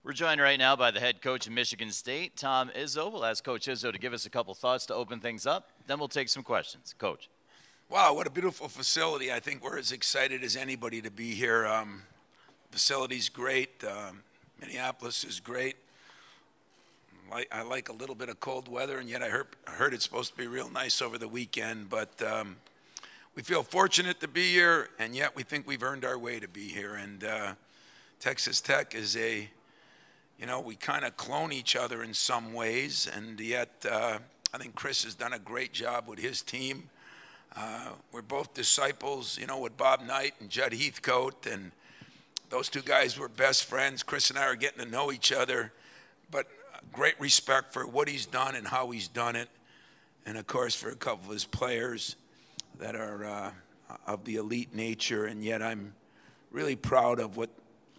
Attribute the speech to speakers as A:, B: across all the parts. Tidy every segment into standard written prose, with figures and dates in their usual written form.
A: We're joined right now by the head coach of Michigan State, Tom Izzo. We'll ask Coach Izzo to give us a couple thoughts to open things up. Then we'll take some questions. Coach.
B: Wow, what a beautiful facility. I think we're as excited as anybody to be here. Facility's great. Minneapolis is great. I like a little bit of cold weather, and yet I heard it's supposed to be real nice over the weekend. But we feel fortunate to be here, and yet we think we've earned our way to be here. And Texas Tech is we kind of clone each other in some ways, and yet I think Chris has done a great job with his team. We're both disciples, with Bob Knight and Judd Heathcote, and those two guys were best friends. Chris and I are getting to know each other, but great respect for what he's done and how he's done it, and of course for a couple of his players that are of the elite nature, and yet I'm really proud of what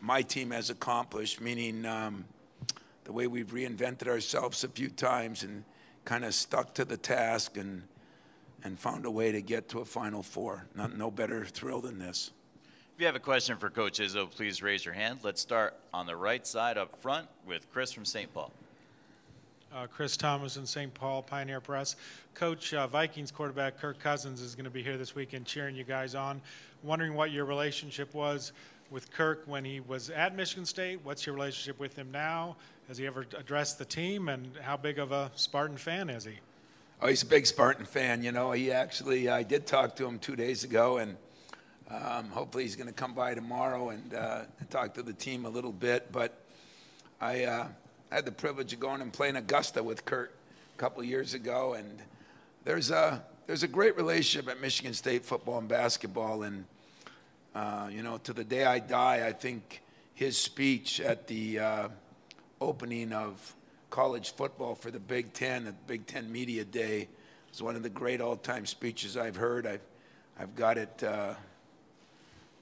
B: my team has accomplished, meaning the way we've reinvented ourselves a few times and kind of stuck to the task and found a way to get to a Final Four. No better thrill than this.
A: If you have a question for Coach Izzo, please raise your hand. Let's start on the right side up front with Chris from St. Paul.
C: Chris Thomas in St. Paul, Pioneer Press. Coach, Vikings quarterback Kirk Cousins is going to be here this weekend cheering you guys on. Wondering what your relationship was with Kirk when he was at Michigan State. What's your relationship with him now? Has he ever addressed the team, and how big of a Spartan fan is he?
B: Oh, he's a big Spartan fan. He actually, I did talk to him 2 days ago, and hopefully he's going to come by tomorrow and talk to the team a little bit. But I had the privilege of going and playing Augusta with Kurt a couple of years ago, and there's a great relationship at Michigan State football and basketball, and to the day I die, I think his speech at the opening of college football for the Big Ten, at Big Ten Media Day, is one of the great all-time speeches I've heard. I've got it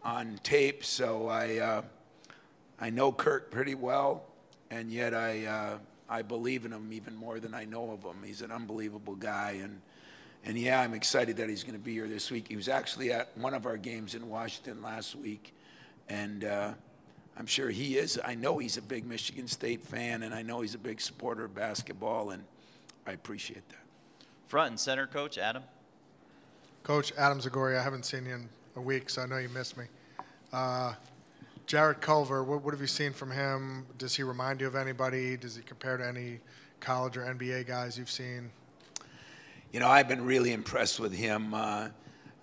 B: on tape, so I know Kurt pretty well, and yet I believe in him even more than I know of him. He's an unbelievable guy, and yeah, I'm excited that he's going to be here this week. He was actually at one of our games in Washington last week, and I'm sure he is. I know he's a big Michigan State fan, and I know he's a big supporter of basketball, and I appreciate that.
A: Front and center, Coach Adam.
D: Coach Adam Zagori, I haven't seen you in a week, so I know you missed me. Jarrett Culver, what have you seen from him? Does he remind you of anybody? Does he compare to any college or NBA guys you've seen?
B: I've been really impressed with him.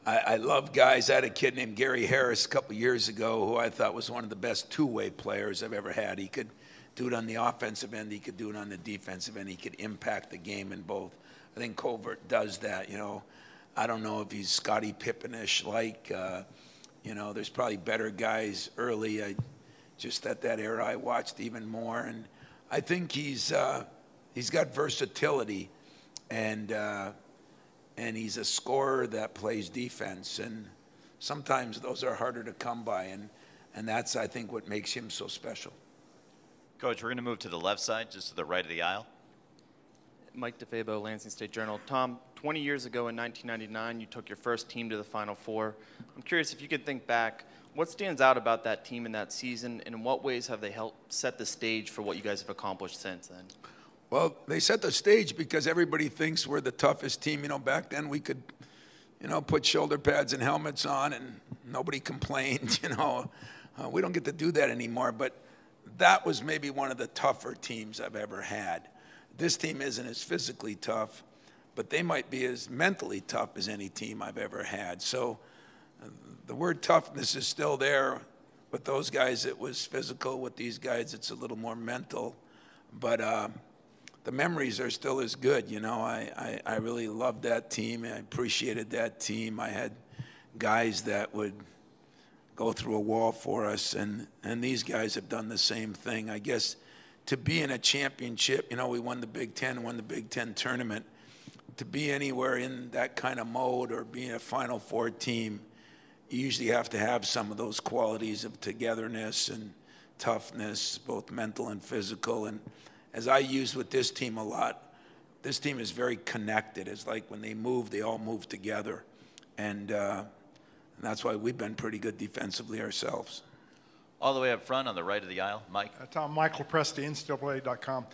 B: I love guys. I had a kid named Gary Harris a couple years ago who I thought was one of the best two-way players I've ever had. He could do it on the offensive end. He could do it on the defensive end. He could impact the game in both. I think Culver does that. I don't know if he's Scottie Pippen-ish like. There's probably better guys early. Just at that era, I watched even more, and I think he's got versatility, and he's a scorer that plays defense, and sometimes those are harder to come by, and that's, I think, what makes him so special.
A: Coach, we're going to move to the left side, just to the right of the aisle.
E: Mike DeFabo, Lansing State Journal. Tom, 20 years ago in 1999, you took your first team to the Final Four. I'm curious if you could think back, what stands out about that team in that season, and in what ways have they helped set the stage for what you guys have accomplished since then?
B: Well, they set the stage because everybody thinks we're the toughest team. Back then we could, put shoulder pads and helmets on and nobody complained, We don't get to do that anymore, but that was maybe one of the tougher teams I've ever had. This team isn't as physically tough, but they might be as mentally tough as any team I've ever had. So the word toughness is still there. With those guys, it was physical. With these guys, it's a little more mental. But the memories are still as good. I really loved that team. I appreciated that team. I had guys that would go through a wall for us, and these guys have done the same thing. I guess to be in a championship, we won the Big Ten, won the Big Ten tournament. To be anywhere in that kind of mode or being a Final Four team, you usually have to have some of those qualities of togetherness and toughness, both mental and physical. And as I use with this team a lot, this team is very connected. It's like when they move, they all move together. And that's why we've been pretty good defensively ourselves.
A: All the way up front on the right of the aisle, Mike.
F: Tom, Michael Presti, NCAA.com.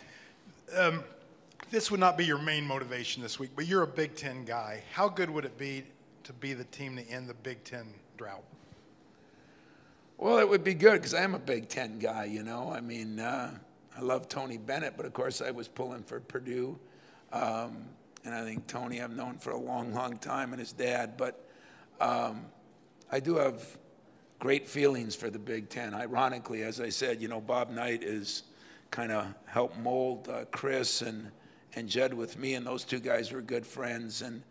F: This would not be your main motivation this week, but you're a Big Ten guy. How good would it be to be the team to end the Big Ten drought?
B: Well, it would be good because I am a Big Ten guy, you know. I mean, I love Tony Bennett, but of course I was pulling for Purdue. And I think Tony I've known for a long, long time, and his dad. But I do have great feelings for the Big Ten. Ironically, as I said, you know, Bob Knight is kind of helped mold Chris and Jed with me, and those two guys were good friends. And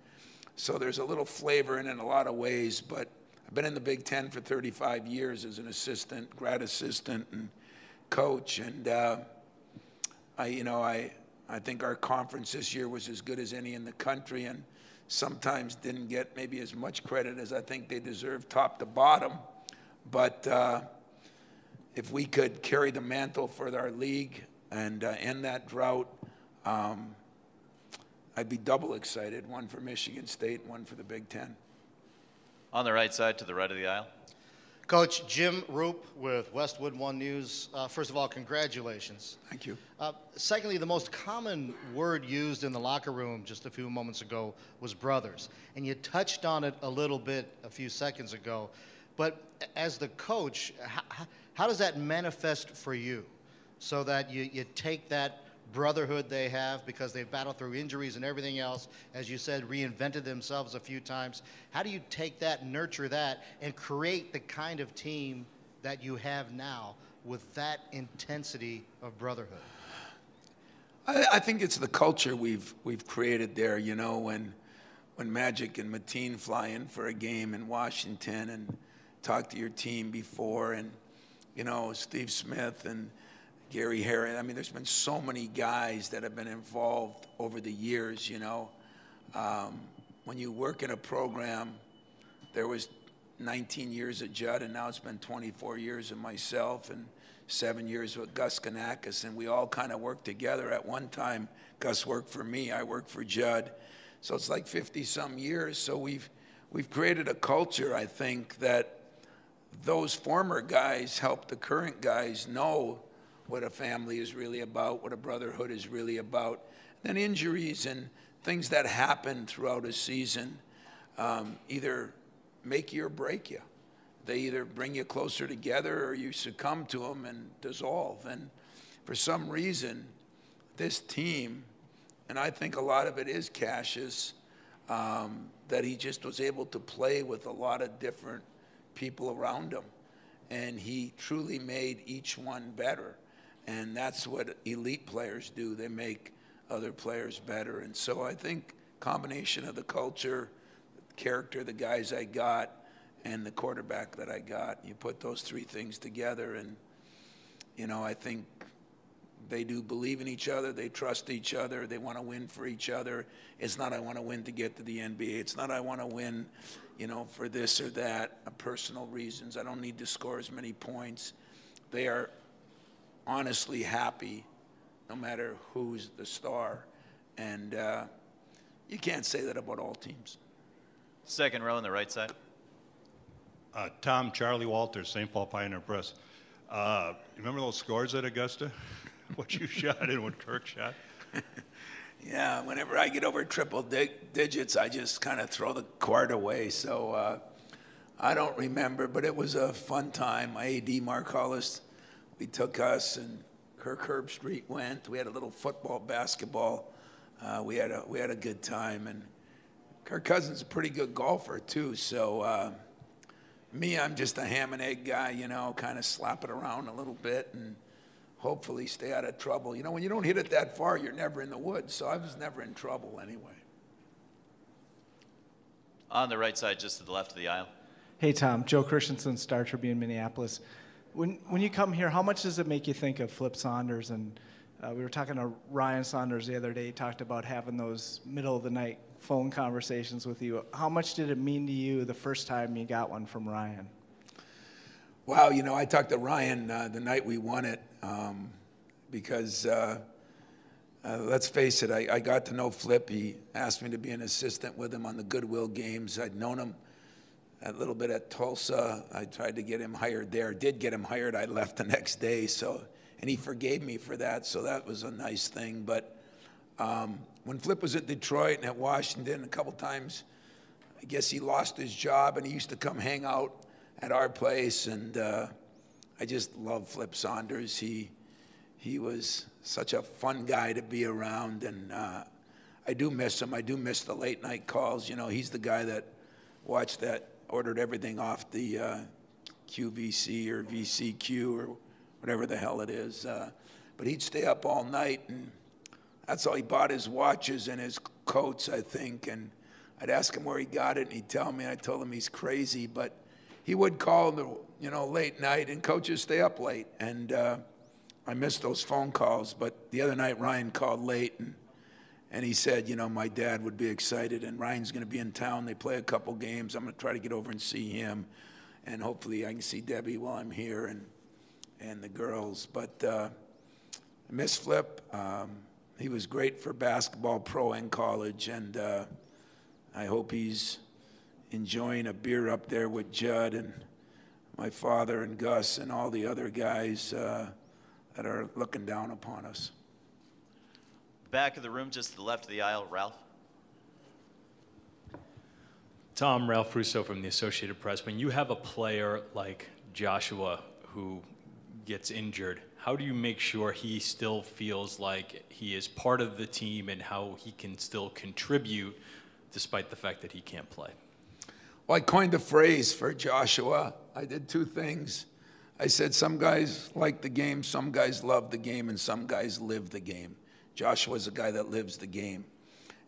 B: so there's a little flavor in it in a lot of ways, but I've been in the Big Ten for 35 years as an assistant, grad assistant, and coach. And I think our conference this year was as good as any in the country, and sometimes didn't get maybe as much credit as I think they deserve top to bottom. But if we could carry the mantle for our league and end that drought, I'd be double excited, one for Michigan State and one for the Big Ten.
A: On the right side to the right of the aisle.
G: Coach Jim Roop with Westwood One News. First of all, congratulations.
B: Thank you.
G: Secondly, the most common word used in the locker room just a few moments ago was brothers. And you touched on it a little bit a few seconds ago. But as the coach, how does that manifest for you so that you take that brotherhood they have because they've battled through injuries and everything else, as you said, reinvented themselves a few times. How do you take that, nurture that, and create the kind of team that you have now with that intensity of brotherhood?
B: I think it's the culture we've created there, you know, when Magic and Mateen fly in for a game in Washington and talk to your team before, and, you know, Steve Smith and Gary Harris. I mean, there's been so many guys that have been involved over the years, you know. When you work in a program, there was 19 years at Judd, and now it's been 24 years of myself and 7 years with Gus Kanakis, and we all kind of worked together. At one time, Gus worked for me, I worked for Judd. So it's like 50-some years. So we've created a culture, I think, that those former guys help the current guys know what a family is really about, what a brotherhood is really about. Then injuries and things that happen throughout a season either make you or break you. They either bring you closer together or you succumb to them and dissolve. And for some reason, this team, and I think a lot of it is Cassius, that he just was able to play with a lot of different people around him. And he truly made each one better. And that's what elite players do. They make other players better. And so I think combination of the culture, character, the guys I got, and the quarterback that I got, you put those three things together, and, you know, I think they do believe in each other. They trust each other. They want to win for each other. It's not I want to win to get to the NBA. It's not I want to win, you know, for this or that, personal reasons. I don't need to score as many points. They are honestly happy no matter who's the star. And you can't say that about all teams.
A: Second row on the right side.
H: Tom, Charlie Walters, St. Paul Pioneer Press. Remember those scores at Augusta? What you shot and what Kirk shot?
B: Yeah, whenever I get over triple digits, I just kind of throw the quart away. So I don't remember, but it was a fun time. My AD, Mark Hollis, we took us, and Kirk Herbstreit went. We had a little football, basketball. We had a good time, and Kirk Cousins is a pretty good golfer too. So me, I'm just a ham and egg guy, you know, kind of slap it around a little bit and hopefully stay out of trouble. You know, when you don't hit it that far, you're never in the woods. So I was never in trouble anyway.
A: On the right side, just to the left of the aisle.
I: Hey, Tom. Joe Christensen, Star Tribune, Minneapolis. When you come here, how much does it make you think of Flip Saunders? And we were talking to Ryan Saunders the other day. He talked about having those middle-of-the-night phone conversations with you. How much did it mean to you the first time you got one from Ryan?
B: Wow, you know, I talked to Ryan the night we won it because, let's face it, I got to know Flip. He asked me to be an assistant with him on the Goodwill games. I'd known him a little bit at Tulsa. I tried to get him hired there. Did get him hired. I left the next day. And he forgave me for that. So that was a nice thing. But when Flip was at Detroit and at Washington, a couple times, I guess he lost his job, and he used to come hang out at our place. And I just love Flip Saunders. He was such a fun guy to be around, and I do miss him. I do miss the late night calls. You know, he's the guy that ordered everything off the QVC or VCQ or whatever the hell it is. But he'd stay up all night, and that's all he bought, his watches and his coats, I think. And I'd ask him where he got it, and he'd tell me. I told him he's crazy, but he would call late night, and coaches stay up late. And I missed those phone calls. But the other night, Ryan called late, and he said, my dad would be excited, and Ryan's going to be in town. They play a couple games. I'm going to try to get over and see him, and hopefully I can see Debbie while I'm here and the girls. But I miss Flip. He was great for basketball, pro and college, and I hope he's enjoying a beer up there with Judd and my father and Gus and all the other guys that are looking down upon us.
A: Back of the room, just to the left of the aisle, Ralph.
J: Tom, Ralph Russo from the Associated Press. When you have a player like Joshua who gets injured, how do you make sure he still feels like he is part of the team and how he can still contribute despite the fact that he can't play?
B: Well, I coined a phrase for Joshua. I did two things. I said some guys like the game, some guys love the game, and some guys live the game. Joshua's a guy that lives the game.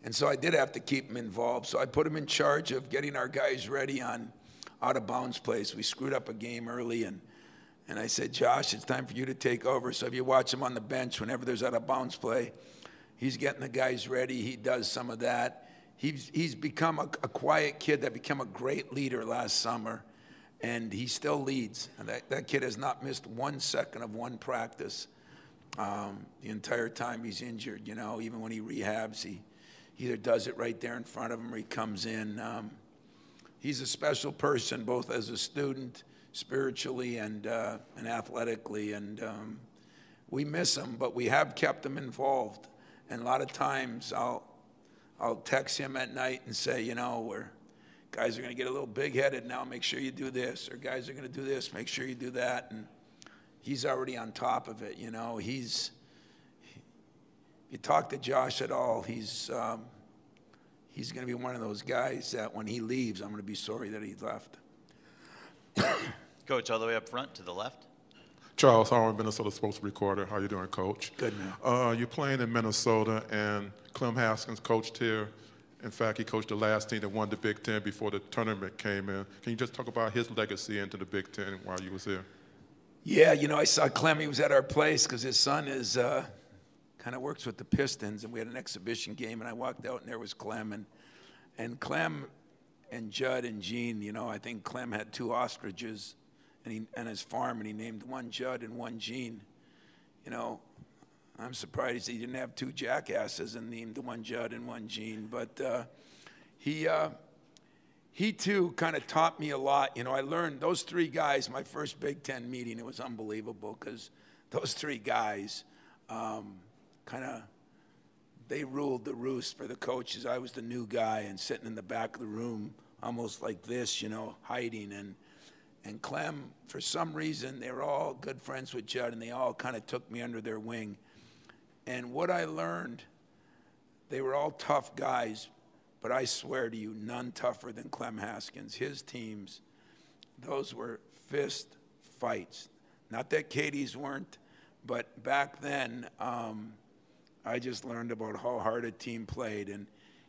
B: And so I did have to keep him involved. So I put him in charge of getting our guys ready on out-of-bounds plays. We screwed up a game early, and I said, Josh, it's time for you to take over. So if you watch him on the bench, whenever there's out-of-bounds play, he's getting the guys ready. He does some of that. He's become a quiet kid that became a great leader last summer, and he still leads. And that kid has not missed 1 second of one practice the entire time he's injured. Even when he rehabs, he either does it right there in front of him or he comes in. He's a special person, both as a student, spiritually, and athletically. And we miss him, but we have kept him involved. And a lot of times I'll text him at night and say, guys are going to get a little big-headed now. Make sure you do this. Or guys are going to do this. Make sure you do that. And he's already on top of it. If you talk to Josh at all, he's going to be one of those guys that when he leaves, I'm going to be sorry that he left.
A: Coach, all the way up front to the left.
K: Charles Harmon, Minnesota Sports Recorder. How you doing, Coach?
B: Good, man.
K: You're playing in Minnesota, and Clem Haskins coached here. In fact, he coached the last team that won the Big Ten before the tournament came in. Can you just talk about his legacy into the Big Ten while you was here?
B: Yeah, I saw Clem. He was at our place because his son is kind of works with the Pistons, and we had an exhibition game, and I walked out, and there was Clem. And Clem and Judd and Gene, I think Clem had 2 ostriches and his farm, and he named one Judd and one Gene. I'm surprised he didn't have 2 jackasses and named one Judd and one Gene. But he too kind of taught me a lot. I learned those 3 guys, my first Big Ten meeting, it was unbelievable because those 3 guys they ruled the roost for the coaches. I was the new guy and sitting in the back of the room almost like this, hiding. And Clem, for some reason, they were all good friends with Judd, and they all kind of took me under their wing. And what I learned, they were all tough guys, but I swear to you, none tougher than Clem Haskins. His teams, those were fist fights. Not that Katie's weren't, but back then, I just learned about how hard a team played. And,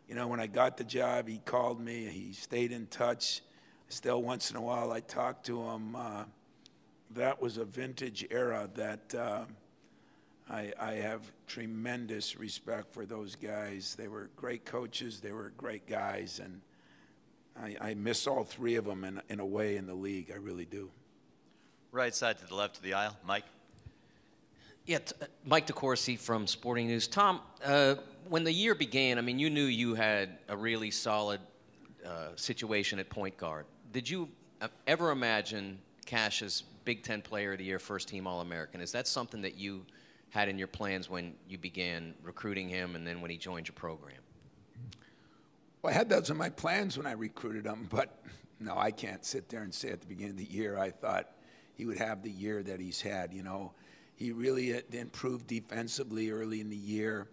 B: when I got the job, he called me. He stayed in touch. Still, once in a while, I talk to him. That was a vintage era that I have tremendous respect for those guys. They were great coaches. They were great guys. And I miss all 3 of them in a way in the league. I really do.
A: Right side to the left of the aisle. Mike.
L: Yeah, Mike DeCourcy from Sporting News. Tom, when the year began, you knew you had a really solid situation at point guard. did you ever imagine Cash as Big Ten Player of the Year, first team All-American? Is that something that you had in your plans when you began recruiting him and then when he joined your program?
B: Well, I had those in my plans when I recruited him, but no, I can't sit there and say at the beginning of the year I thought he would have the year that he's had. You know, he really improved defensively early in the year,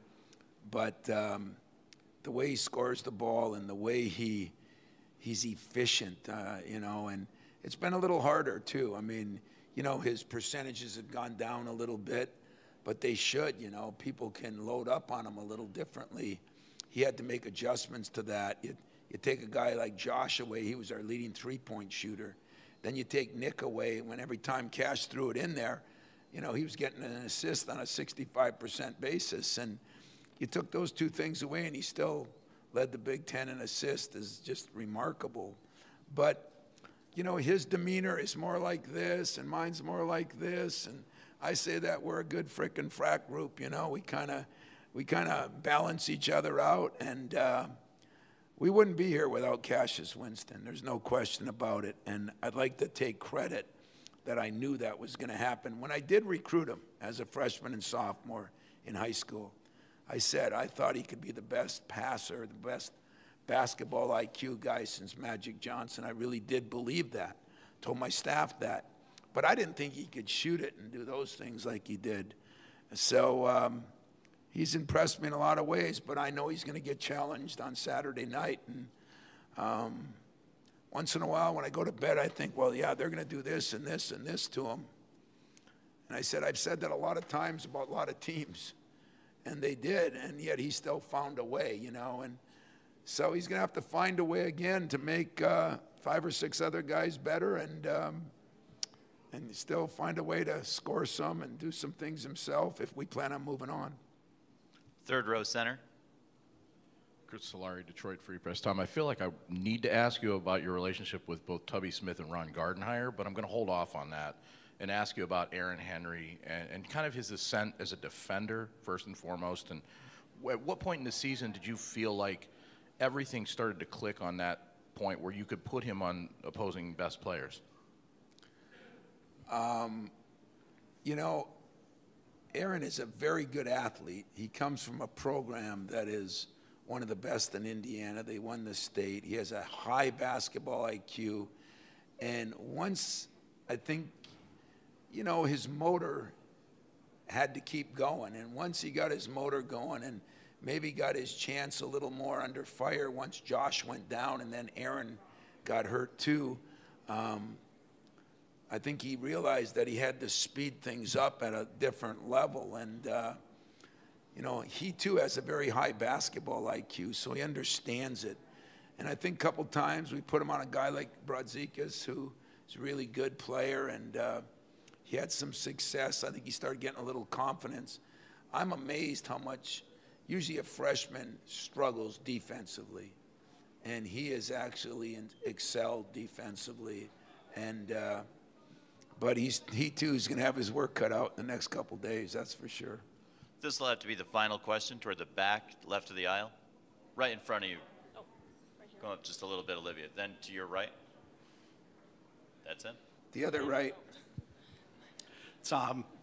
B: but the way he scores the ball and the way he's efficient, you know, and it's been a little harder too. I mean, you know, his percentages have gone down a little bit, but they should, you know. People can load up on him a little differently. He had to make adjustments to that. You take a guy like Josh away, he was our leading three-point shooter. Then you take Nick away, when every time Cash threw it in there, you know, he was getting an assist on a 65% basis. And you took those two things away, and he still led the Big Ten in assists. Is just remarkable. But, you know, his demeanor is more like this, and mine's more like this. And I say that we're a good frickin' frat group, you know. We kind of balance each other out, and we wouldn't be here without Cassius Winston. There's no question about it. And I'd like to take credit that I knew that was going to happen. When I did recruit him as a freshman and sophomore in high school, I said I thought he could be the best passer, the best basketball IQ guy since Magic Johnson. I really did believe that. Told my staff that. But I didn't think he could shoot it and do those things like he did. So he's impressed me in a lot of ways, but I know he's going to get challenged on Saturday night. And once in a while when I go to bed, I think, well, yeah, they're going to do this and this and this to him. And I said, I've said that a lot of times about a lot of teams. And they did, and yet he still found a way, you know. And so he's going to have to find a way again to make 5 or 6 other guys better and still find a way to score some and do some things himself if we plan on moving on.
A: Third row center.
M: Chris Solari, Detroit Free Press. Tom, I feel like I need to ask you about your relationship with both Tubby Smith and Ron Gardenhire, but I'm going to hold off on that and ask you about Aaron Henry and kind of his ascent as a defender, first and foremost. And at what point in the season did you feel like everything started to click on that point where you could put him on opposing best players?
B: You know, Aaron is a very good athlete. He comes from a program that is one of the best in Indiana. They won the state. He has a high basketball IQ. And once, I think, you know, his motor had to keep going. And once he got his motor going and maybe got his chance a little more under fire once Josh went down and then Aaron got hurt too, I think he realized that he had to speed things up at a different level. And, you know, he too has a very high basketball IQ, so he understands it. And I think a couple times we put him on a guy like Brodzikas, who is a really good player, and he had some success. I think he started getting a little confidence. I'm amazed how much usually a freshman struggles defensively, and he has actually excelled defensively. And but he too is going to have his work cut out in the next couple days, that's for sure.
A: This will have to be the final question toward the back left of the aisle. Right in front of you.
N: Oh, right here.
A: Go up just a little bit, Olivia. Then to your right. That's him.
B: The other right.
O: It's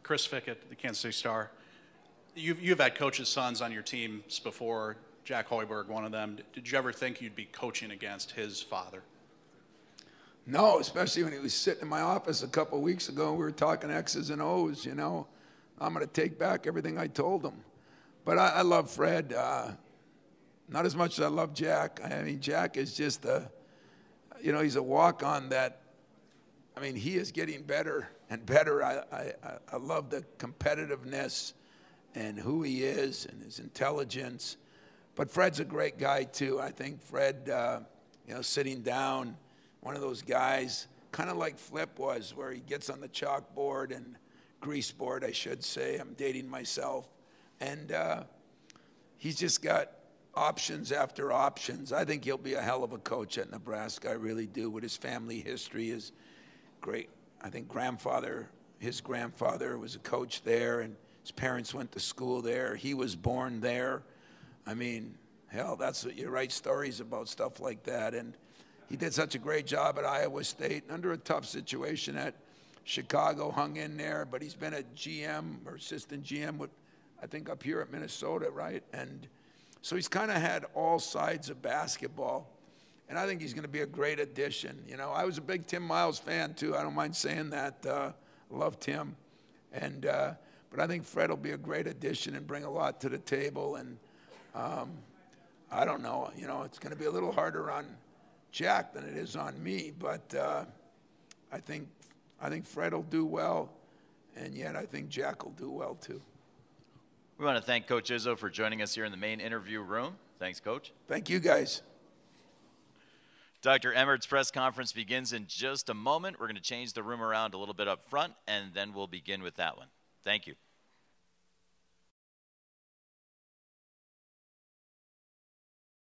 O: Chris Fickett, the Kansas City Star. You've had coaches' sons on your teams before, Jack Hoiberg, one of them. Did you ever think you'd be coaching against his father?
B: No, especially when he was sitting in my office a couple of weeks ago and we were talking X's and O's, you know. I'm going to take back everything I told him. But I love Fred, not as much as I love Jack. I mean, Jack is just you know, he's a walk-on that, I mean, he is getting better and better. I love the competitiveness and who he is and his intelligence. But Fred's a great guy, too. I think Fred, you know, sitting down, one of those guys, kind of like Flip was, where he gets on the chalkboard and grease board, I should say. I'm dating myself. And he's just got options after options. I think he'll be a hell of a coach at Nebraska. I really do. With his family history is great. I think his grandfather was a coach there, and his parents went to school there. He was born there. I mean, hell, that's what you write stories about, stuff like that. And he did such a great job at Iowa State. Under a tough situation at Chicago, hung in there, but he's been a GM or assistant GM with, I think, up here at Minnesota, right? And so he's kind of had all sides of basketball. And I think he's going to be a great addition. You know, I was a big Tim Miles fan, too. I don't mind saying that. I love Tim. And, but I think Fred will be a great addition and bring a lot to the table. And I don't know. You know, it's going to be a little harder on Jack than it is on me. But I think Fred will do well. And yet I think Jack will do well, too.
A: We want to thank Coach Izzo for joining us here in the main interview room. Thanks, Coach.
B: Thank you, guys.
A: Dr. Emmert's press conference begins in just a moment. We're going to change the room around a little bit up front, and then we'll begin with that one. Thank you.